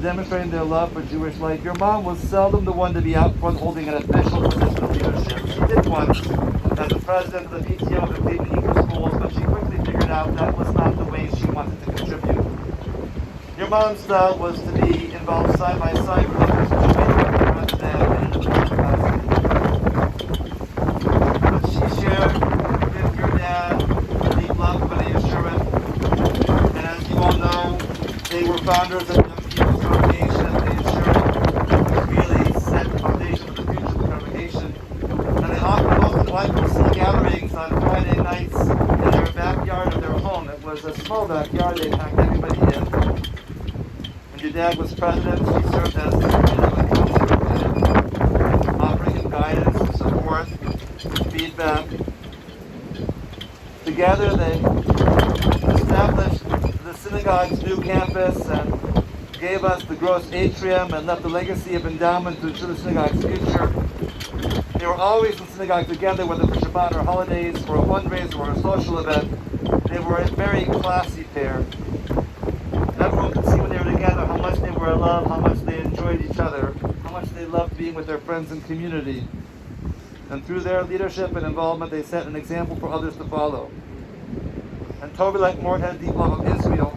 demonstrating their love for Jewish life. Your mom was seldom the one to be out front holding an official position of leadership. She did once as the president of the PTO of the Cleveland Eagle Schools, but she quickly figured out that was not the way she wanted to contribute. Your mom's style was to be involved side by side with others, rather than in the capacity. But she shared with your dad a deep love for the Yeshurun. And as you all know, they were founders of the People's Congregation at the Yeshurun, which really set the foundation for the future of the congregation. And they often hosted YPC gatherings on Friday nights in their backyard of their home. It was a small backyard, they packed everybody in. When your dad was president, she served as the counselor, offering him guidance, support, feedback. Together they established the synagogue's new campus and gave us the gross atrium and left a legacy of endowment to ensure the synagogue's future. They were always in synagogue together, whether for Shabbat or holidays, for a fundraiser or a social event. They were a very classy pair. Everyone could see when they were together how much they were in love, how much they enjoyed each other, how much they loved being with their friends and community. And through their leadership and involvement, they set an example for others to follow. And Toby, like Mort, had a deep love of Israel.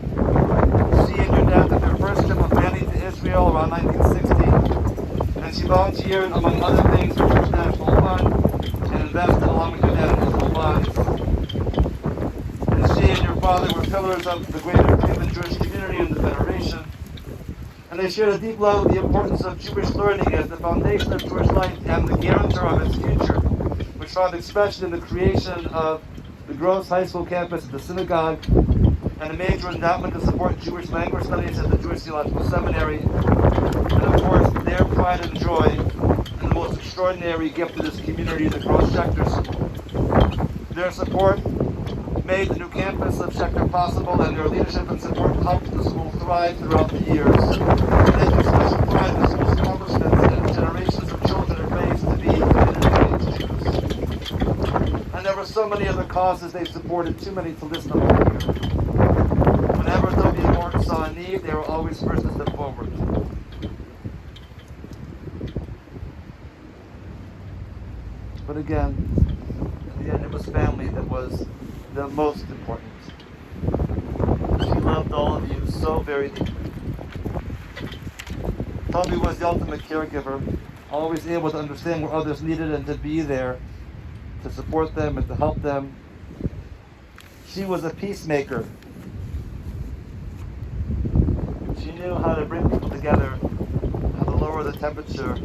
She and your dad took their first trip of many to Israel around 1960. And she volunteered, among other things, for Church National Fund, invested along with your dad in his whole lives. And she and your father were pillars of the greater Cleveland Jewish community and the Federation. And they shared a deep love of the importance of Jewish learning as the foundation of Jewish life and the guarantor of its future, which found expression in the creation of the Gross High School campus at the synagogue and a major endowment to support Jewish language studies at the Jewish Theological Seminary, and of course their pride and joy in the most extraordinary gift of this community, the Gross Schechter School. Their support made the new campus of Schechter possible, and their leadership and support helped the school thrive throughout the years. And they took special pride in the school's accomplishments, and generations of children are raised to be committed Jews. And there were so many other causes they supported, too many to list them all here. Whenever Toby and Morton saw a need, they were always first to step forward. But again, in the end, it was family that was the most important. She loved all of you so very deeply. Toby was the ultimate caregiver, always able to understand what others needed and to be there to support them and to help them. She was a peacemaker. She knew how to bring people together, how to lower the temperature.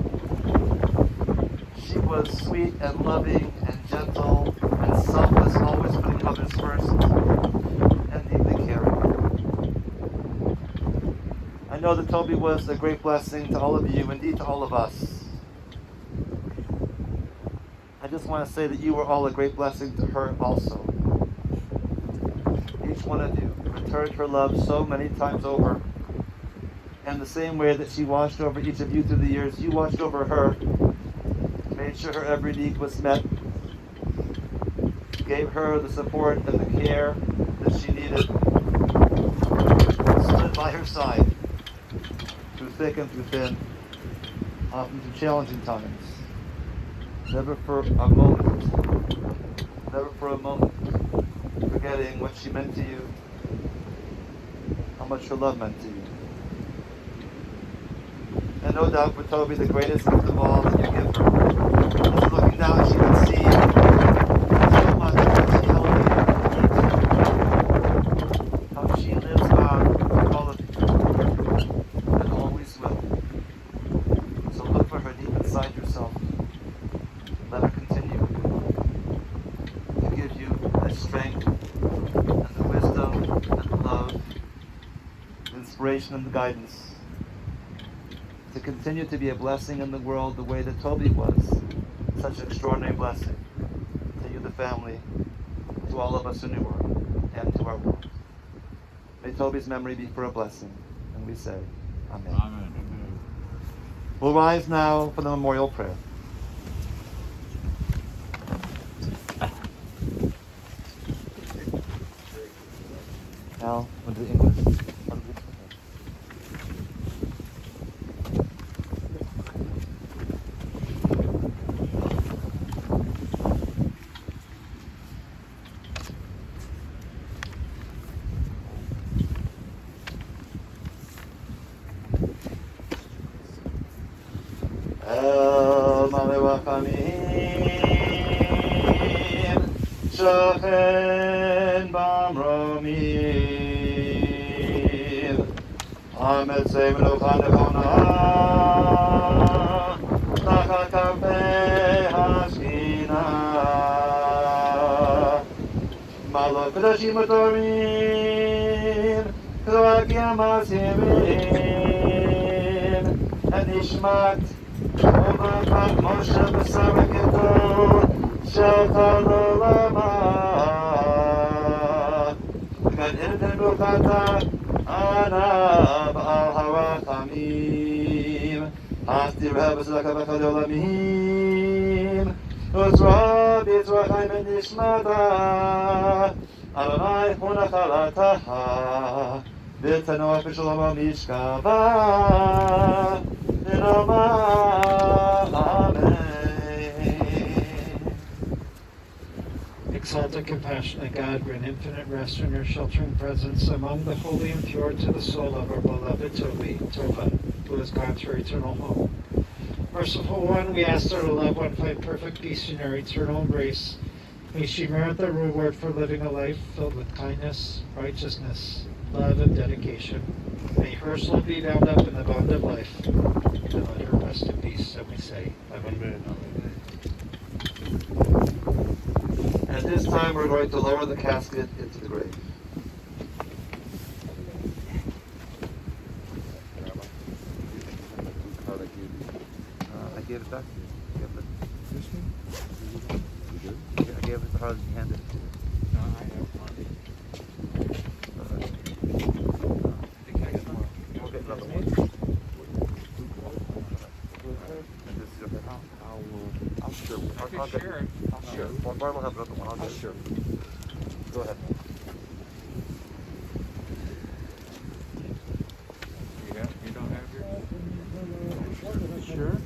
She was sweet and loving and gentle and selfless, always putting others first, and deeply caring. I know that Toby was a great blessing to all of you, indeed to all of us. I just want to say that you were all a great blessing to her also. Each one of you returned her love so many times over. And the same way that she watched over each of you through the years, you watched over her, made sure her every need was met, gave her the support and the care that she needed, stood by her side through thick and through thin, often through challenging times. Never for a moment forgetting what she meant to you, how much her love meant to you. And no doubt for Toby, the greatest gift of all that you give her is looking down, she can see so much that she elevated, how she lives on for all of you, and always will. So look for her deep inside yourself. Let her continue to give you the strength and the wisdom and the love, the inspiration and the guidance to continue to be a blessing in the world the way that Toby was. Such an extraordinary blessing to you, the family, to all of us who knew her, and to our world. May Toby's memory be for a blessing, and we say, Amen. Amen. We'll rise now for the memorial prayer. Now, into the English. El Malewachamim Shochen Bamromim Ametzei Menucha Nechona Tachat Kafei Hashchina Malot Kodashim Utomim K'zak Yamasimim and Nishmat Omachat Moshe B'Saraketo Shechal Olama V'gan Irten B'Chata Ana B'al Harachamim Haftir B'Tzedakah B'Chad Olamim Uzra B'Tzrachim Et Nishmata Adonai Hunachalataha B'Tzanoach B'Shalom Mishkava Exalted, compassionate God, grant infinite rest in your sheltering presence among the holy and pure to the soul of our beloved Toby, Toba, who has gone to her eternal home. Merciful One, we ask that our loved one find perfect peace in your eternal embrace. May she merit the reward for living a life filled with kindness, righteousness, love, and dedication. May her soul be bound up in the bond of life, and let her rest in peace, and we say, Amen. At this time, we're going to lower the casket into the grave. I gave it back to you. This one? You did? Yeah, I gave it to her and handed it to you. No, I have one. I think I got more. We'll get another one. And this is your I'll share. I could share it. I'll share. Well, Barb will have another one. I'll share. Go ahead. You don't have yours? Sure.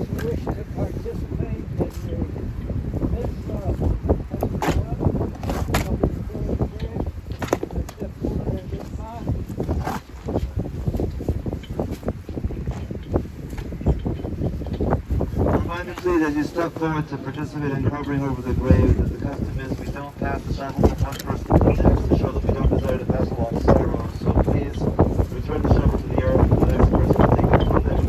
who wish to participate in this festival, step forward and get by. Remind me, please, as you step forward to participate in hovering over the grave, that the custom is we don't pass the shovel from one person to the next to show that we don't desire to pass along sorrow. So please return the shovel to the earth for the next person to take it from there.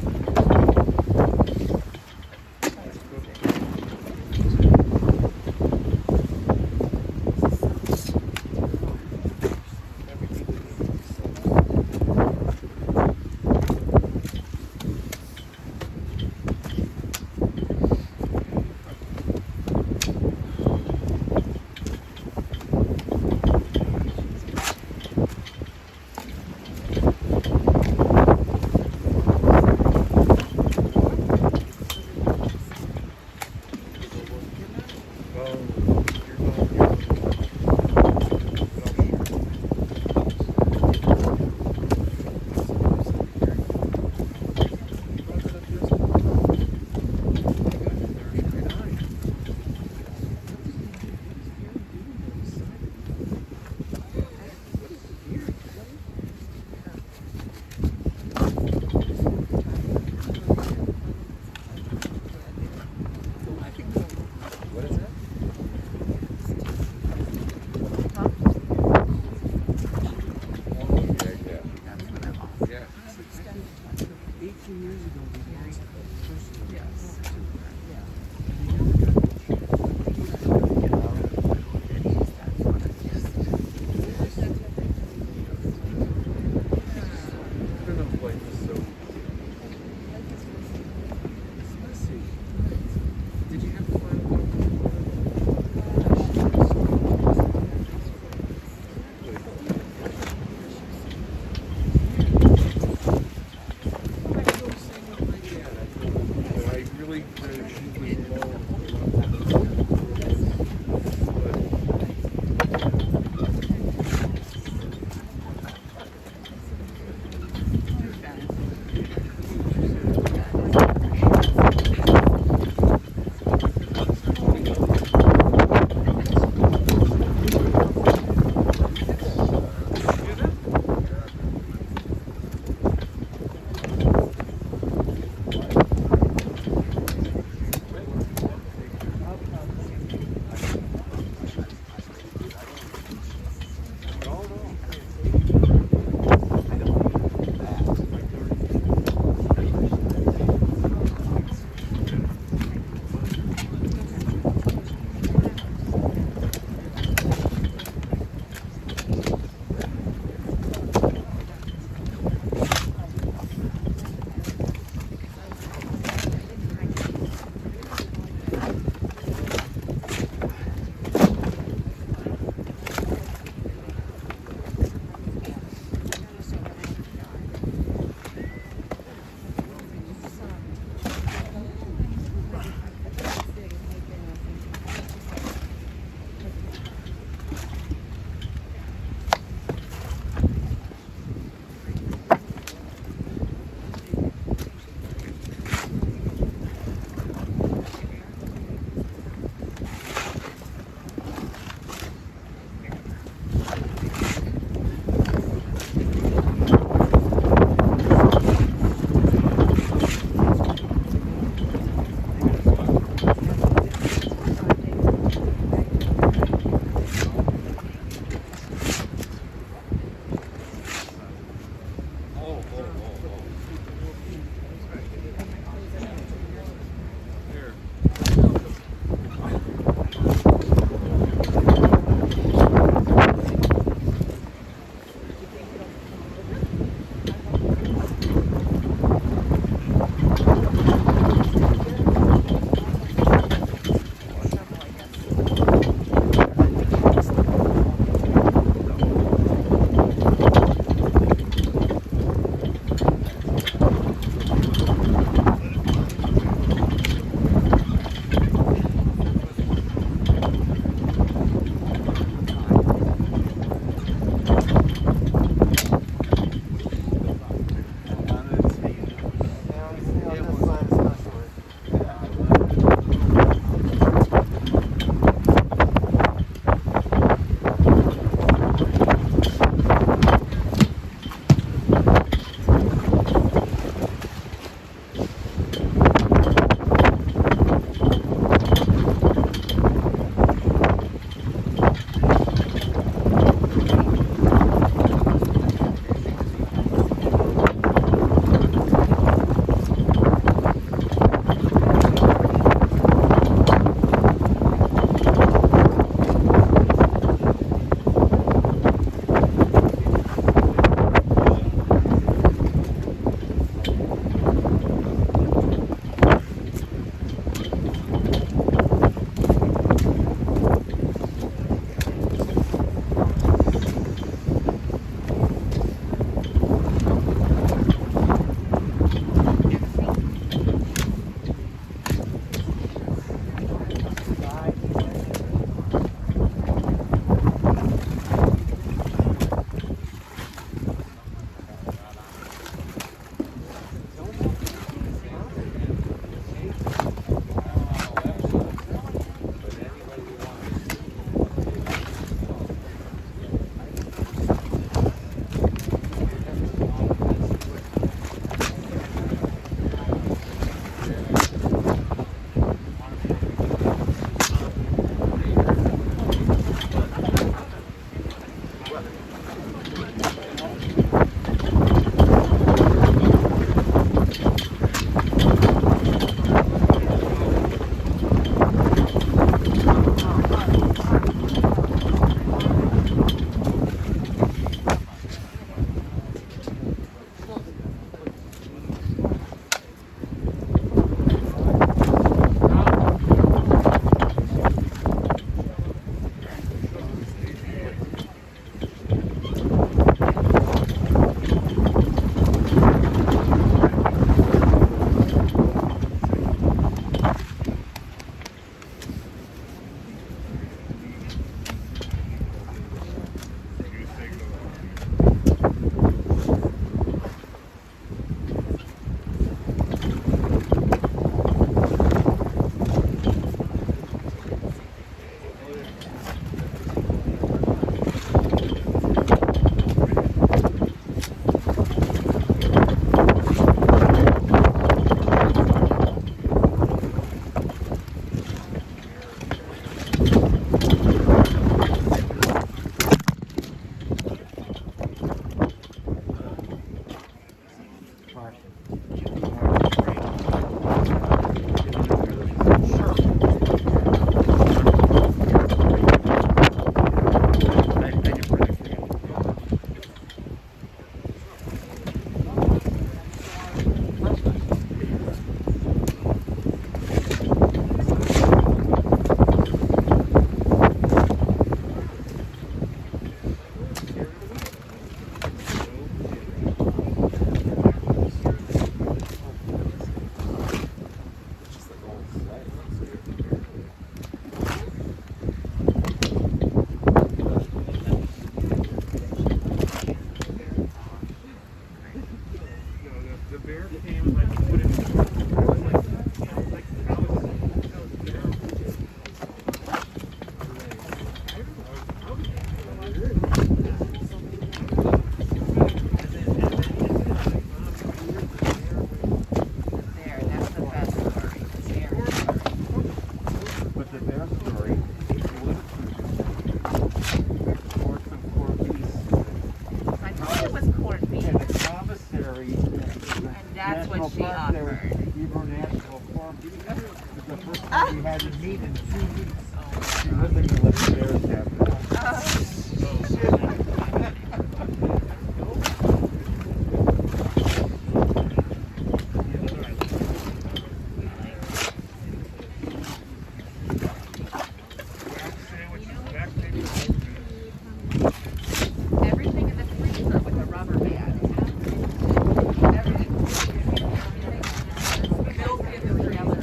That's what she offered. Hebrew National Park. It was the first time we had to meet in 2 weeks. She wasn't going to let the bears have Everything in the freezer with a rubber band. Milk in the freezer.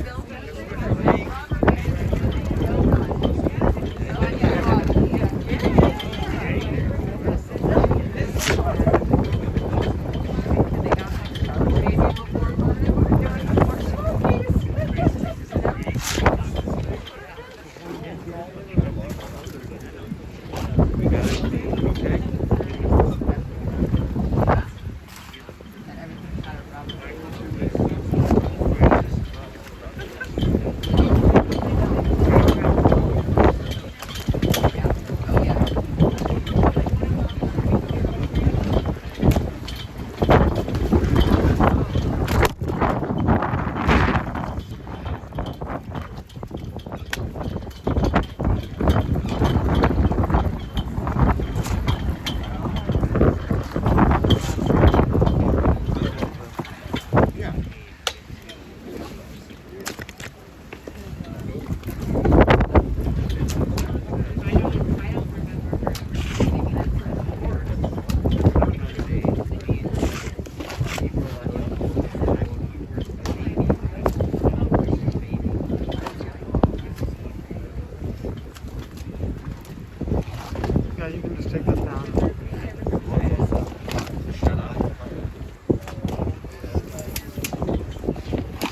Yeah, you can just take this down.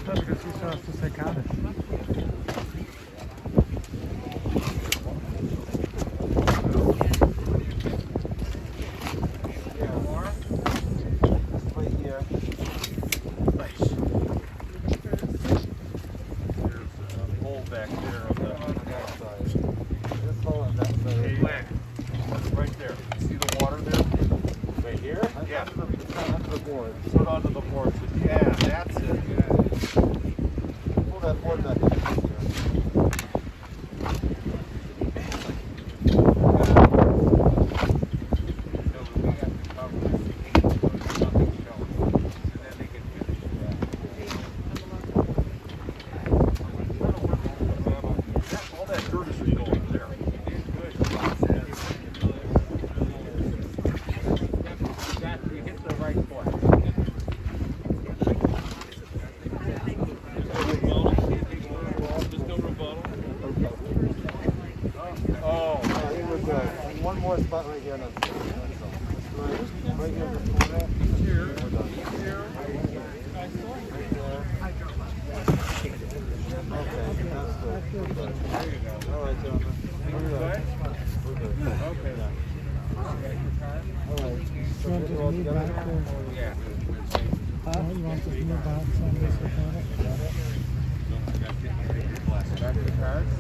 No, because he still has to say Kaddish. Back there on that side. This hole on that side. Hey, Len, right there. See the water there? Right here? Yeah. Under the board. Put onto the board. Yeah, that's it. Yeah. Pull that board back in. One more spot right here. Right here in the corner. Here. Okay, that's good. There you go. All right, gentlemen. We're good. Okay. All right. So You want we're to all move together back now? to- Yeah. You want to move back some of this account? Back to the cards.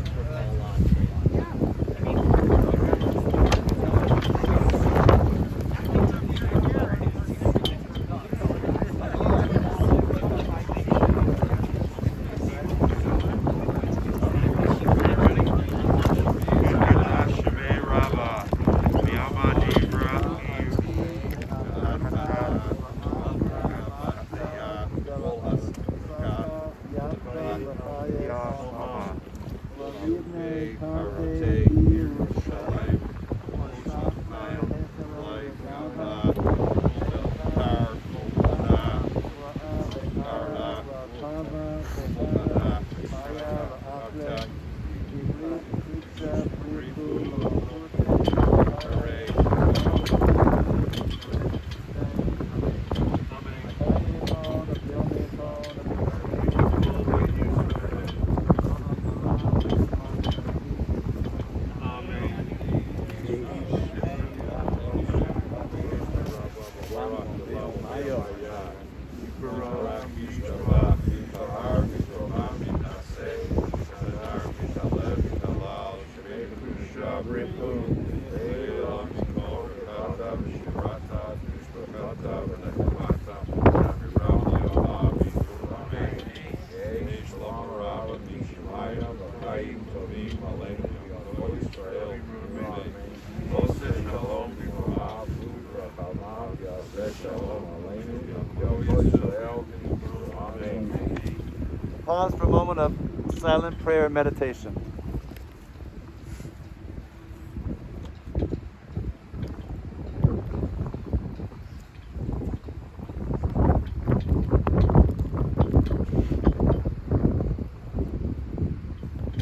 Pause for a moment of silent prayer and meditation.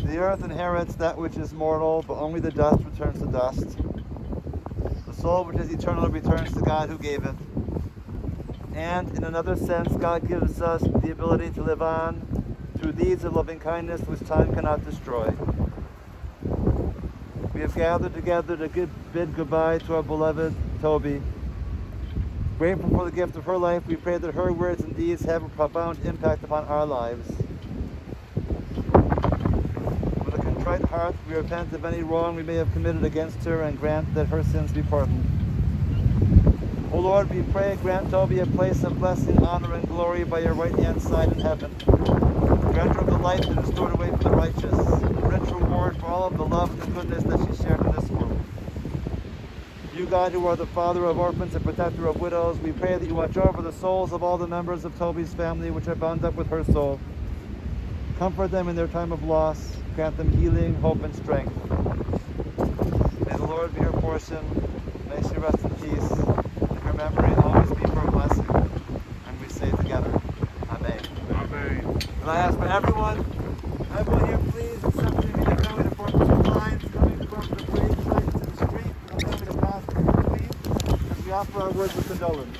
The earth inherits that which is mortal, but only the dust returns to dust. The soul which is eternal returns to God who gave it. And in another sense, God gives us the ability to live on through deeds of loving kindness which time cannot destroy. We have gathered together to bid goodbye to our beloved Toby. Grateful for the gift of her life, we pray that her words and deeds have a profound impact upon our lives. With a contrite heart, we repent of any wrong we may have committed against her and grant that her sins be pardoned. O Lord, we pray, grant Toby a place of blessing, honor, and glory by your right-hand side in heaven. Grant her the life that is stored away for the righteous, a rich reward for all of the love and the goodness that she shared in this world. You, God, who are the Father of orphans and protector of widows, we pray that you watch over the souls of all the members of Toby's family which are bound up with her soul. Comfort them in their time of loss. Grant them healing, hope, and strength. May the Lord be her portion. May she rest in peace. Her memory always be for a blessing. And we say together, Amen. Amen. And I ask for everyone here, please accept the immediate family to form 2 lines coming from the grave site to the street, allowing me to pass between, as we offer our words of condolence.